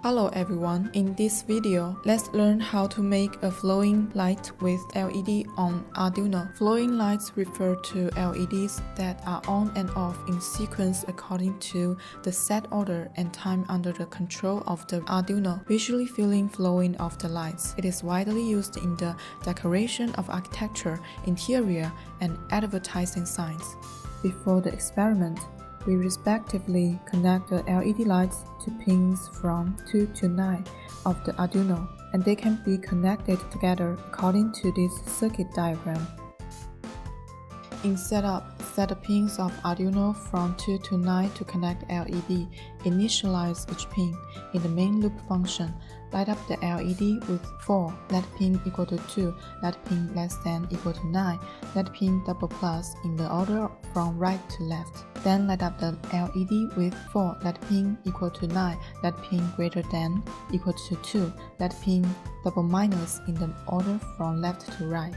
Hello everyone, in this video, let's learn how to make a flowing light with LED on Arduino. Flowing lights refer to LEDs that are on and off in sequence according to the set order and time under the control of the Arduino, visually feeling flowing of the lights. It is widely used in the decoration of architecture, interior, and advertising signs. Before the experiment, we respectively connect the LED lights to pins from 2 to 9 of the Arduino, and they can be connected together according to this circuit diagram. In setup, set the pins of Arduino from 2 to 9 to connect LED. Initialize each pin. In the main loop function, light up the LED with 4, let pin equal to 2, let pin less than equal to 9, let pin double plus in the order from right to left. Then light up the LED with 4, let pin equal to 9, let pin greater than equal to 2, let pin double minus in the order from left to right.